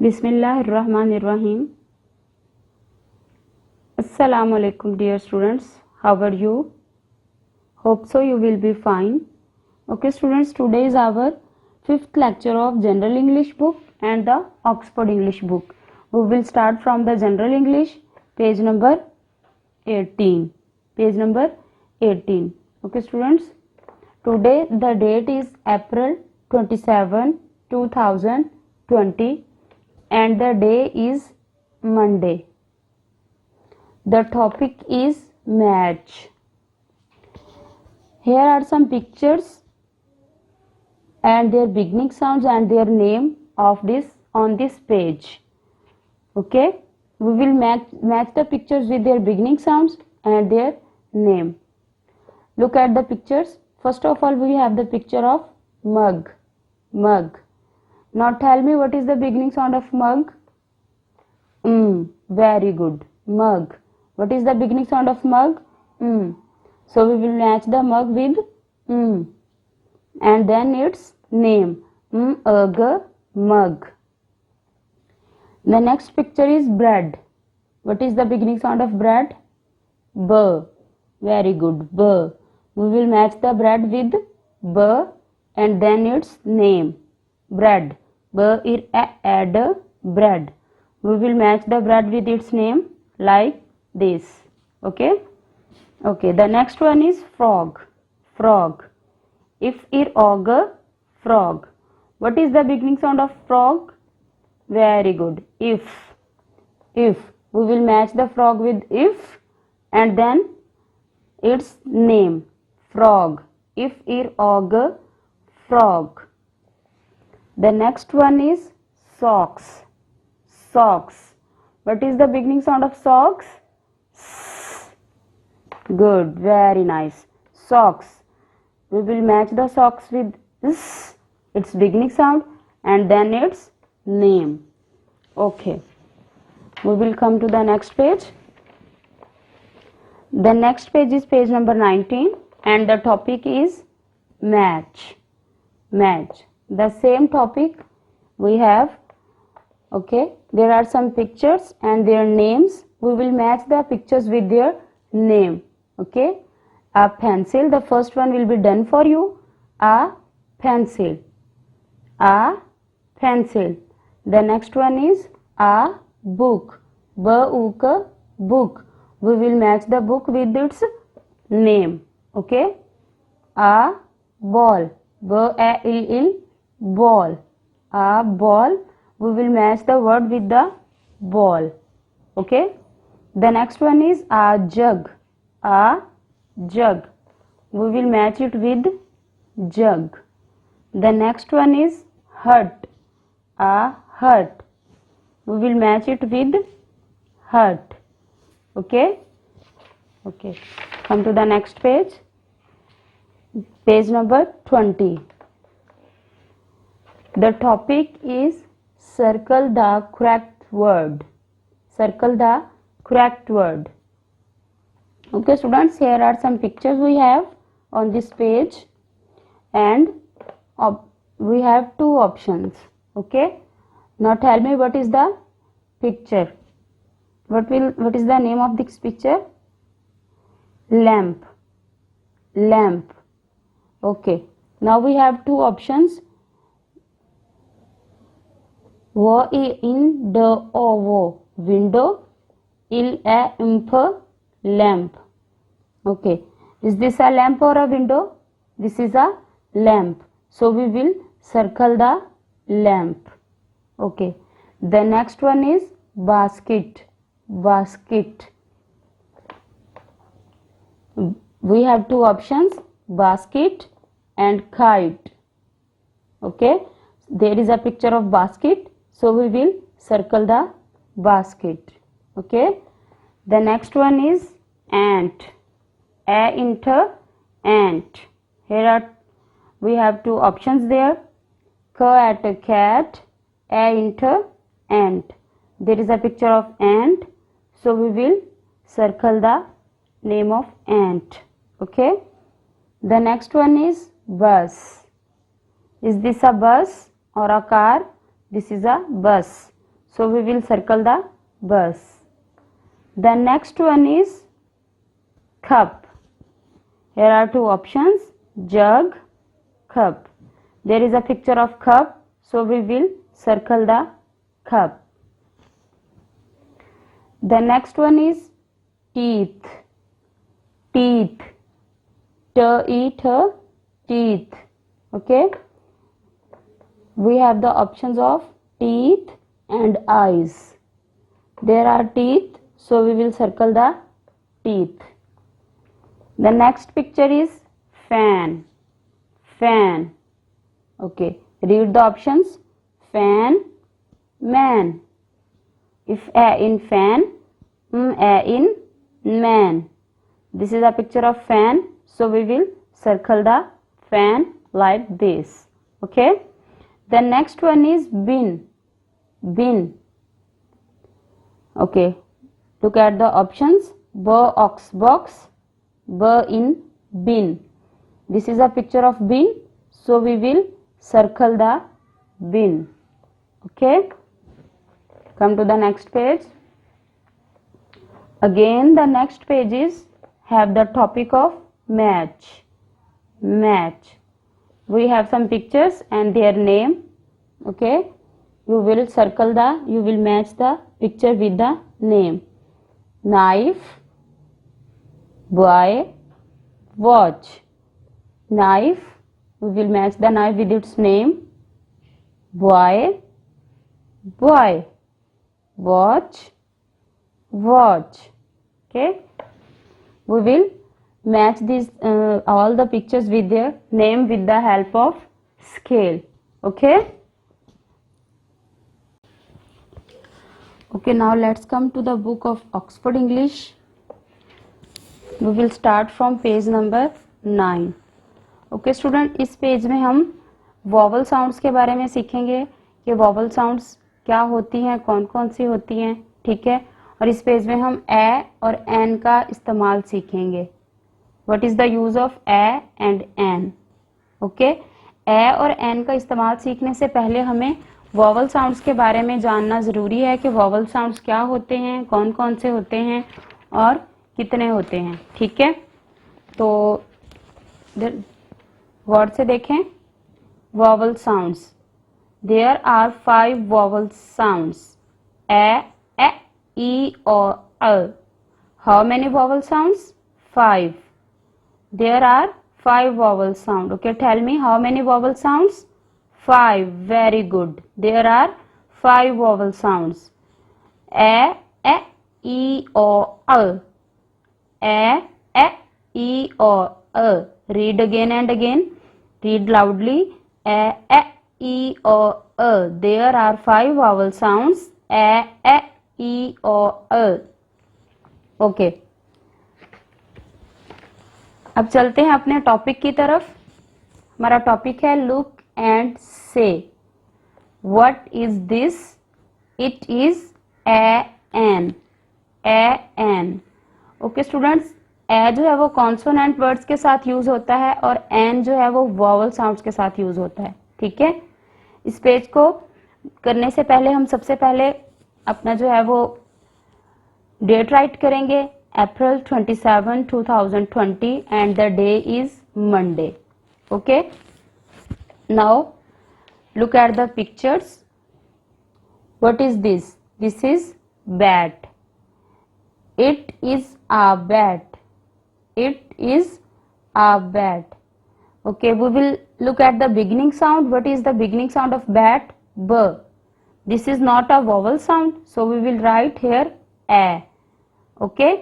Bismillahirrahmanirrahim. Assalamu alaikum dear students. How are you? Hope so you will be fine. Okay students, today is our 5th lecture of General English book and the Oxford English book. We will start from the General English, page number 18. Page number 18. Okay students, today the date is April 27, 2020 and the day is Monday. The topic is match. Here are some pictures and their beginning sounds and their name of this on this page. Okay, we will match the pictures with their beginning sounds and their name. Look at the pictures. First of all, we have the picture of mug. Now tell me, what is the beginning sound of mug? Very good. Mug. What is the beginning sound of mug? So we will match the mug with and then its name. Mug. The next picture is bread. What is the beginning sound of bread? B. Very good. B. We will match the bread with B and then its name. Bread. Add bread. We will match the bread with its name like this. Okay. The next one is frog. If ogre, frog. What is the beginning sound of frog? Very good. If. We will match the frog with if and then its name. Frog. If ogre, frog. The next one is socks. What is the beginning sound of socks? Good, very nice. Socks. We will match the socks with its beginning sound and then its name. Okay. We will come to the next page. The next page is page number 19 and the topic is match. The same topic we have. Okay, there are some pictures and their names. We will match the pictures with their name. Okay, a pencil. The first one will be done for you. A pencil. The next one is a book. Book. We will match the book with its name. Okay, a ball. Ball. A ball. We will match the word with the ball. Okay. The next one is a jug. We will match it with jug. The next one is hut. A hut. We will match it with hut. Okay. Come to the next page. Page number 20. The topic is circle the correct word. Okay students, here are some pictures we have on this page and we have two options. Okay, now tell me, what is the picture? What is the name of this picture? Lamp. Okay, now we have two options. In the window, lamp. Okay, is this a lamp or a window? This is a lamp, so we will circle the lamp. Okay, the next one is basket. We have two options, basket and kite. Okay, there is a picture of basket, so we will circle the basket. Okay, the next one is ant. Ant. Here we have two options there. Cat. Ant. There is a picture of ant, so we will circle the name of ant. Okay, the next one is bus. Is this a bus or a car? This is a bus. so we will circle the bus. The next one is cup. Here are two options, jug, cup. There is a picture of cup, so we will circle the cup. The next one is teeth. Teeth. Teeth. Okay. We have the options of teeth and eyes. There are teeth, so we will circle the teeth. The next picture is fan. Fan. Okay. Read the options. Fan, man. If a in fan, a in man. This is a picture of fan, so we will circle the fan like this. Okay. The next one is bin. Bin. Okay. Look at the options. B ox box, B in bin. This is a picture of bin, so we will circle the bin. Okay. Come to the next page. Again the next page is have the topic of match. Match. We have some pictures and their name. Okay. You will match the picture with the name. Knife, boy, watch. Knife, we will match the knife with its name. Boy, boy. Watch, watch. Okay. We will match these all the pictures with their name with the help of scale. Okay. Okay, now let's come to the book of Oxford English. We will start from page number 9. Okay student, इस page में हम vowel sounds के बारे में सीखेंगे कि vowel sounds क्या होती हैं, कौन कौन सी होती हैं, ठीक है। और इस पेज में हम ए और एन का इस्तेमाल सीखेंगे. What is the use of a and an. Okay, a और एन का इस्तेमाल सीखने से पहले हमें वॉवल साउंड्स के बारे में जानना जरूरी है कि वॉवल साउंड्स क्या होते हैं, कौन कौन से होते हैं और कितने होते हैं, ठीक है। तो गौर से देखें, vowel sounds, there are 5 vowel sounds, A E और अ. How many vowel sounds? 5. There are 5 vowel sound. Okay, tell me how many vowel sounds? 5. Very good. There are 5 vowel sounds. A, E, O, A. A, E, O, A. Read again and again. Read loudly. A, E, O, A. There are 5 vowel sounds. A, E, O, A. Okay. अब चलते हैं अपने topic की तरफ. हमारा topic है look and say. What is this? It is an. Okay students, a जो है वो कॉन्सोनेंट वर्ड्स के साथ यूज होता है और एन जो है वो वॉवल साउंड्स के साथ यूज होता है, ठीक है। इस पेज को करने से पहले हम सबसे पहले अपना जो है वो डेट राइट करेंगे, अप्रैल 27, 2020 and the day is Monday. Okay, now look at the pictures. What is this? This is bat. It is a bat. It is a bat. Okay, we will look at the beginning sound. What is the beginning sound of bat? B. This is not a vowel sound, so we will write here a. Okay,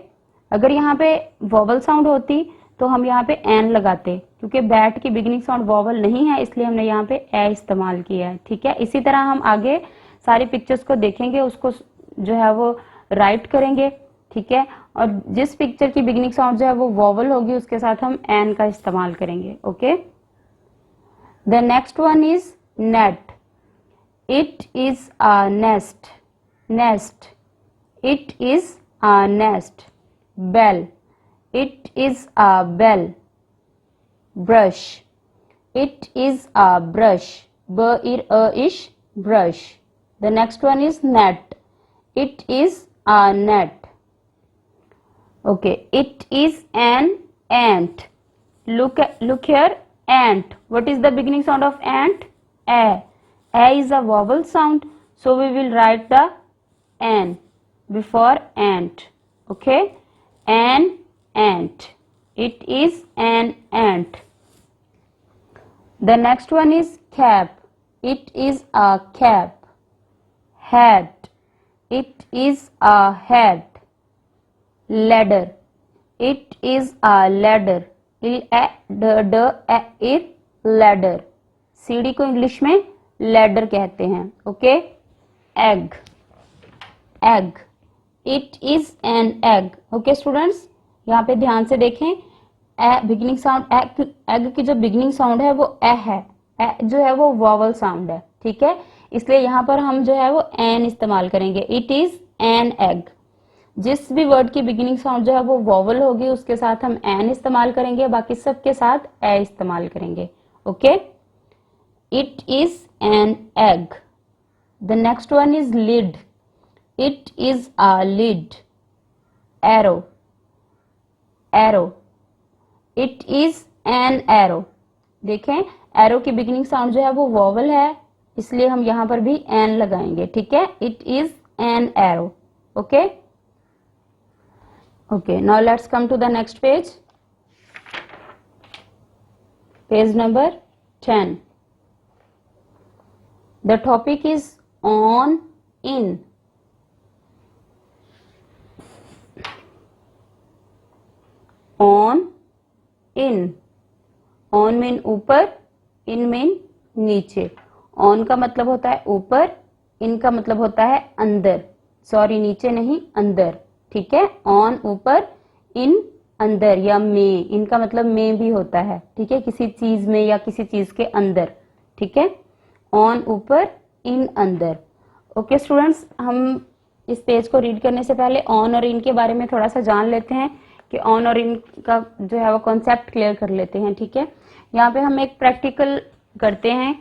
अगर यहाँ पे vowel sound होती तो हम यहाँ पे N लगाते, क्योंकि बैट की बिगिनिंग साउंड वॉवल नहीं है इसलिए हमने यहाँ पे ए इस्तेमाल किया है, ठीक है। इसी तरह हम आगे सारी पिक्चर्स को देखेंगे, उसको जो है वो राइट करेंगे, ठीक है। और जिस पिक्चर की बिगिनिंग साउंड जो है वो वॉवल होगी उसके साथ हम एन का इस्तेमाल करेंगे. Okay, the next one is net. It is a nest. Nest. It is a nest. Bell. It is a bell. Brush. It is a brush. B-ir-a-ish, brush. The next one is net. It is a net. Okay, it is an ant. Look here, ant. What is the beginning sound of ant? A. A is a vowel sound, so we will write the an before ant. Okay, an ant. It is an ant. The next one is cap. It is a cap. Hat. It is a hat. Ladder. It is a ladder. ladder. सीढ़ी को English में ladder कहते हैं. Okay. Egg. Egg. It is an egg. Okay students, यहाँ पे ध्यान से देखें. बिगिनिंग साउंड एग की जो बिगिनिंग साउंड है वो ए है. ए जो है वो वॉवल साउंड है. ठीक है, इसलिए यहाँ पर हम जो है वो एन इस्तेमाल करेंगे. It is an egg. जिस भी वर्ड की बिगिनिंग साउंड जो है वो वॉवल होगी उसके साथ हम एन इस्तेमाल करेंगे, बाकी सब के साथ ए इस्तेमाल करेंगे. Okay. It is an egg. The next one is lid. It is a lid. Arrow. Arrow. It is an arrow. देखें, एरो की बिगिनिंग साउंड जो है वो वॉवल है, इसलिए हम यहां पर भी एन लगाएंगे. ठीक है, it is an arrow. Okay. Okay, now let's come to the next page. Page number 10. The topic is on, in. On, in. On mean ऊपर, in mean नीचे. On का मतलब होता है ऊपर, in का मतलब होता है अंदर. सॉरी, नीचे नहीं, अंदर. ठीक है, ऑन ऊपर, इन अंदर या में. इनका मतलब में भी होता है. ठीक है, किसी चीज में या किसी चीज के अंदर. ठीक है, ऑन ऊपर, इन अंदर. ओके स्टूडेंट्स, हम इस पेज को रीड करने से पहले ऑन और इन के बारे में थोड़ा सा जान लेते हैं कि ऑन और इन का जो है वो कॉन्सेप्ट क्लियर कर लेते हैं. ठीक है, यहाँ पे हम एक प्रैक्टिकल करते हैं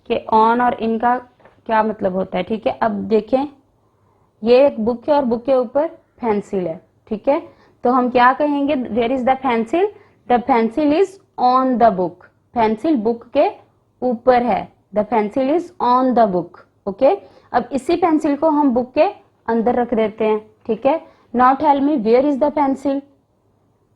कि ऑन और इन का क्या मतलब होता है. ठीक है, अब देखें, ये एक बुक है और बुक के ऊपर पेंसिल है. ठीक है, तो हम क्या कहेंगे, where is the pencil? The pencil is on the book. Pencil book के ऊपर है. The pencil is on the book. Okay, अब इसी पेंसिल को हम बुक के अंदर रख देते हैं. ठीक है, now tell me where is the pencil.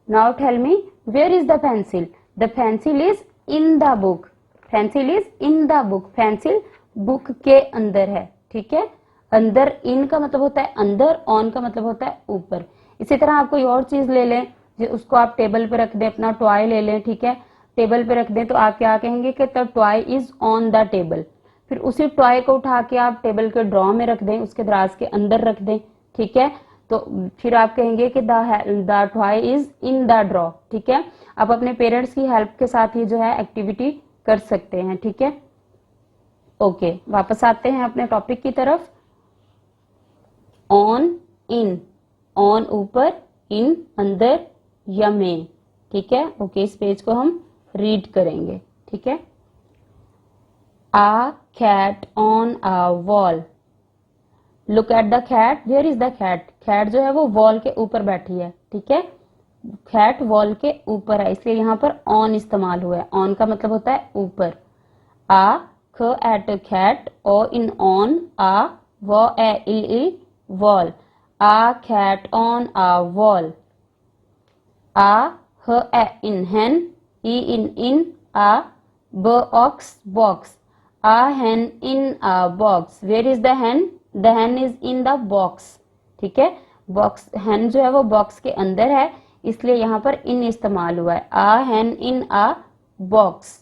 Now tell me where is the pencil. The pencil is in the book. Pencil is in the book. Pencil book के अंदर है. ठीक है, अंदर, इन का मतलब होता है अंदर, ऑन का मतलब होता है ऊपर. इसी तरह आप कोई और चीज ले लें, उसको आप टेबल पे रख दें, अपना टॉय ले लें. ठीक है, टेबल पे रख दें तो आप क्या कहेंगे कि the toy is on the table. फिर उसी टॉय को उठा के आप टेबल के ड्रॉ में रख दें, उसके दराज के अंदर रख दें. ठीक है, तो फिर आप कहेंगे कि the toy is in the draw. ठीक है, आप अपने पेरेंट्स की हेल्प के साथ ही जो है एक्टिविटी कर सकते हैं. ठीक है. ओके, वापस आते हैं अपने टॉपिक की तरफ. On, in. ऑन ऊपर, इन अंदर या में. ठीक है. ओके, इस पेज को हम रीड करेंगे. ठीक है. A cat on a wall. Look at the cat. Where is the cat? Cat जो है वो वॉल के ऊपर बैठी है. ठीक है, कैट वॉल के ऊपर है, इसलिए यहाँ पर ऑन इस्तेमाल हुआ है. ऑन का मतलब होता है ऊपर. आ ख at cat. O N on. आ व ए इल wall. A cat on a wall. A her in hen. E in a box. A hen in a box. Where is the hen? The hen is in the box. ठीक है, box, hen जो है वो box के अंदर है, इसलिए यहाँ पर in इस्तेमाल हुआ है. A hen in a box.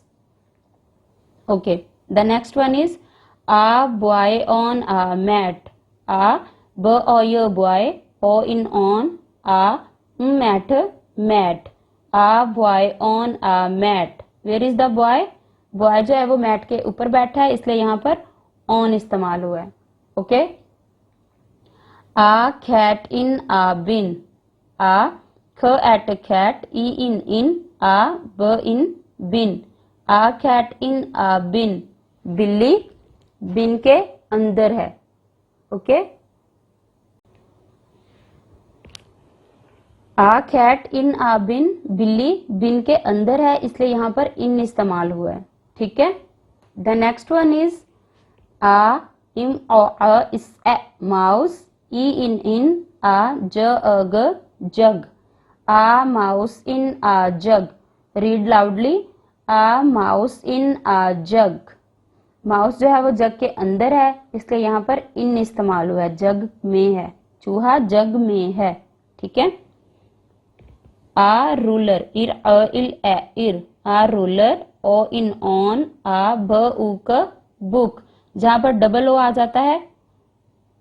Okay, the next one is a boy on a mat. A B or your boy. O in on. A mat. A boy on a mat. Where is the boy? Boy जो है वो mat के ऊपर बैठा है, इसलिए यहाँ पर on इस्तेमाल हुआ है. Okay. A cat in a bin. A ख at cat. E in a b in bin. A cat in a bin. बिल्ली बिन के अंदर है. ओके। आ कैट इन आ बिन, बिल्ली बिन के अंदर है इसलिए यहाँ पर इन इस्तेमाल हुआ है, ठीक है। द नेक्स्ट वन इज आ इम अ इस ए माउस, ई इन आ ज अ ग जग, आ माउस इन आ जग। रीड लाउडली, आ माउस इन आ जग। माउस जो है वो जग के अंदर है इसलिए यहाँ पर इन इस्तेमाल हुआ है, जग में है, चूहा जग में है, ठीक है। आ रूलर, इर अ इल ए इर, a ruler, O N on, आ ब उ क बुक। जहां पर डबल ओ आ जाता है,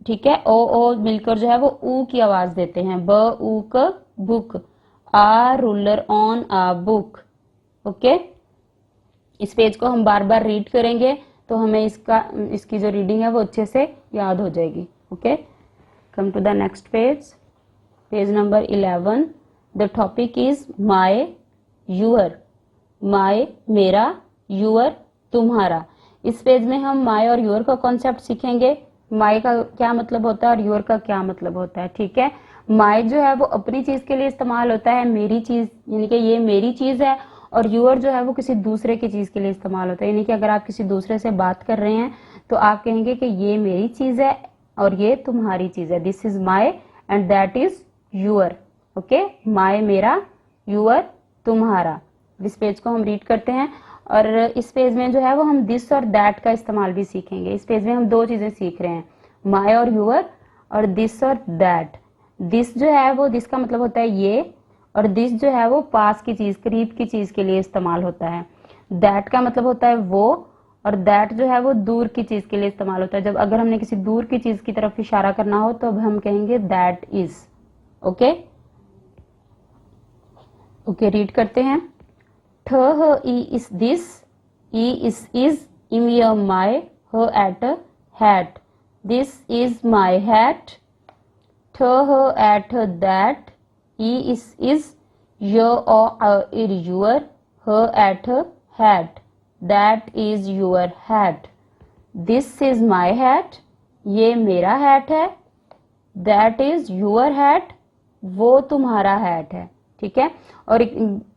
ठीक है, ओ मिलकर जो है वो ऊ की आवाज देते हैं, ब उ क book, a ruler on a book, okay. इस पेज को हम बार बार रीड करेंगे तो हमें इसकी जो रीडिंग है वो अच्छे से याद हो जाएगी, okay. Come to the next page, page number 11। The topic is my your, my मेरा, यूअर तुम्हारा। इस पेज में हम माय और यूअर का कॉन्सेप्ट सीखेंगे। माय का क्या मतलब होता है और यूअर का क्या मतलब होता है, ठीक है। माय जो है वो अपनी चीज के लिए इस्तेमाल होता है, मेरी चीज, यानी कि ये मेरी चीज है, और यूअर जो है वो किसी दूसरे की चीज के लिए इस्तेमाल होता है, यानी कि अगर आप किसी दूसरे से बात कर रहे हैं तो आप कहेंगे कि ये मेरी चीज है और ये तुम्हारी चीज है, this is my and that is your, okay. My मेरा, यूअर तुम्हारा। इस पेज को हम रीड करते हैं और इस पेज में जो है वो हम दिस और दैट का इस्तेमाल भी सीखेंगे। इस पेज में हम दो चीजें सीख रहे हैं, माय और यूअर, और दिस और दैट। दिस जो है वो, दिस का मतलब होता है ये, और दिस जो है वो पास की चीज, करीब की चीज के लिए इस्तेमाल होता है। दैट का मतलब होता है वो, और दैट जो है वो दूर की चीज के लिए इस्तेमाल होता है। जब अगर हमने किसी दूर की चीज की तरफ इशारा करना हो तो अब हम कहेंगे that is, okay. Okay, read करते हैं। ठ ह ई इस दिस, ई इज, इम य माय, ह eight hat, this is my hat. ठ ह एट दैट, ई इज, य ओ इर यूअर, ह eight hat, that is your hat. This is my hat, ये मेरा हैट है। दैट इज यूअर हैट, वो तुम्हारा हैट है, ठीक है। और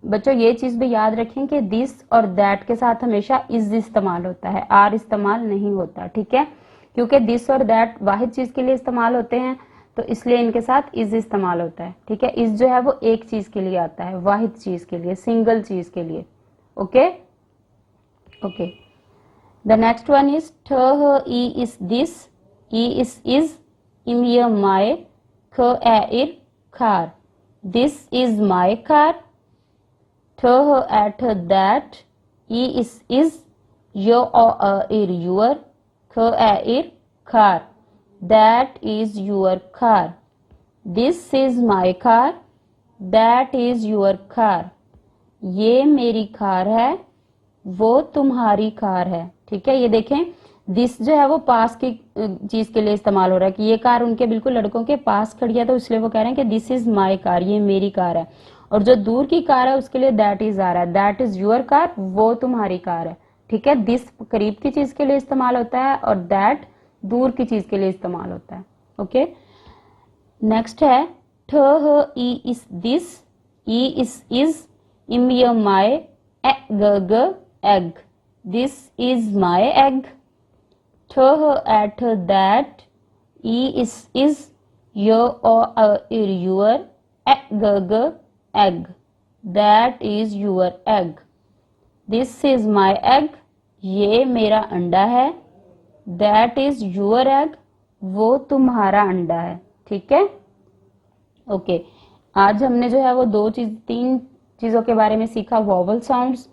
बच्चों ये चीज भी याद रखें कि दिस और दैट के साथ हमेशा इज इस्तेमाल होता है, आर इस्तेमाल नहीं होता, ठीक है। क्योंकि दिस और दैट वाहिद चीज के लिए इस्तेमाल होते हैं तो इसलिए इनके साथ इज इस्तेमाल होता है, ठीक है। इज जो है वो एक चीज के लिए आता है, वाहिद चीज के लिए, सिंगल चीज के लिए, okay. Okay, the next one is ठ ह E is this, E is, इम य माय, ख ए इर खार, दिस इज माय कार। ठ ह एट दैट, ई इज, य ओ इर यूअर, ख ए इर खार, that is your car. This is my car, that is your car. ये मेरी कार है, वो तुम्हारी कार है, ठीक है। ये देखें, दिस जो है वो पास की चीज के लिए इस्तेमाल हो रहा है कि ये कार उनके बिल्कुल लड़कों के पास खड़ी है तो इसलिए वो कह रहे हैं कि दिस इज माय कार, ये मेरी कार है। और जो दूर की कार है उसके लिए दैट इज आ रहा है, दैट इज यूअर कार, वो तुम्हारी कार है, ठीक है। दिस करीब की चीज के लिए इस्तेमाल होता है और दैट दूर की चीज के लिए इस्तेमाल होता है, ओके। नेक्स्ट है ठ ह E is this, E is, इम य माय, ए ग egg, this is my egg। ठ ह eight that, e is, y o ir your, e g egg, that is your egg। this is my egg, ये मेरा अंडा है। that is your egg, वो तुम्हारा अंडा है, ठीक है। ओके, आज हमने जो है वो तीन चीजों के बारे में सीखा, वॉवल साउंड्स,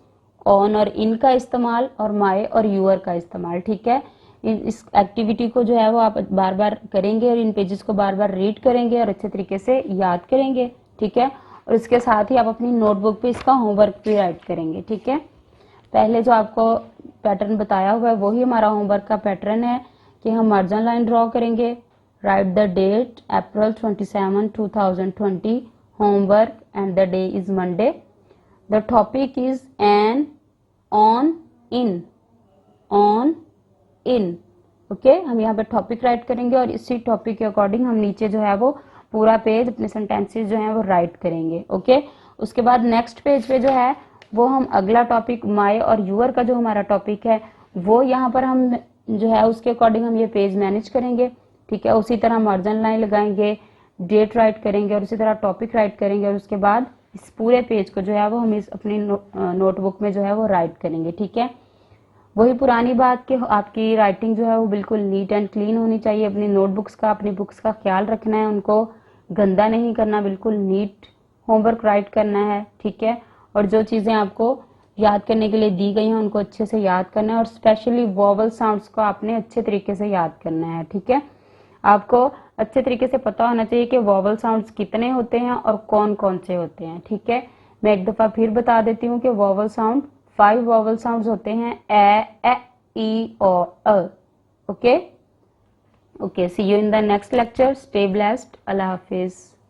ऑन और इन का इस्तेमाल, और माय और यूअर का इस्तेमाल, ठीक है। इस एक्टिविटी को जो है वो आप बार बार करेंगे और इन पेजेस को बार बार रीड करेंगे और अच्छे तरीके से याद करेंगे, ठीक है। और इसके साथ ही आप अपनी नोटबुक पे इसका होमवर्क भी राइट करेंगे, ठीक है। पहले जो आपको पैटर्न बताया हुआ है वही हमारा होमवर्क का पैटर्न है कि हम मार्जिन लाइन ड्रॉ करेंगे, write the date April 27, 2020, homework and the day is Monday. The topic is an, on, in, on, in, okay हम यहाँ पे टॉपिक राइट करेंगे और इसी टॉपिक के अकॉर्डिंग हम नीचे जो है वो पूरा पेज अपने सेंटेंसेस जो है वो राइट करेंगे। ओके उसके बाद नेक्स्ट पेज पे जो है वो हम अगला टॉपिक माय और यूअर का जो हमारा टॉपिक है वो यहाँ पर हम जो है उसके अकॉर्डिंग हम ये पेज मैनेज करेंगे। ठीक है उसी तरह मार्जिन लाइन लगाएंगे, डेट राइट करेंगे और उसी तरह टॉपिक राइट करेंगे और उसके बाद इस पूरे पेज को जो है वो हम इस अपनी नोटबुक में जो है वो राइट करेंगे। ठीक है वही पुरानी बात कि आपकी राइटिंग जो है वो बिल्कुल नीट एंड क्लीन होनी चाहिए। अपनी नोटबुक्स का अपनी बुक्स का ख्याल रखना है, उनको गंदा नहीं करना, बिल्कुल नीट होमवर्क राइट करना है। ठीक है और जो चीजें आपको याद करने के लिए दी गई हैं उनको अच्छे से याद करना है और स्पेशली वोवल साउंड्स को आपने अच्छे तरीके से याद करना है। ठीक है आपको अच्छे तरीके से पता होना चाहिए कि वोवल साउंड्स कितने होते हैं और कौन कौन से होते हैं। ठीक है मैं एक दफा फिर बता देती हूँ कि वोवल साउंड 5 वोवल साउंड्स होते हैं ए ई ओ अ। Okay see you in the next lecture. Stay blessed. अल्लाह हाफिज।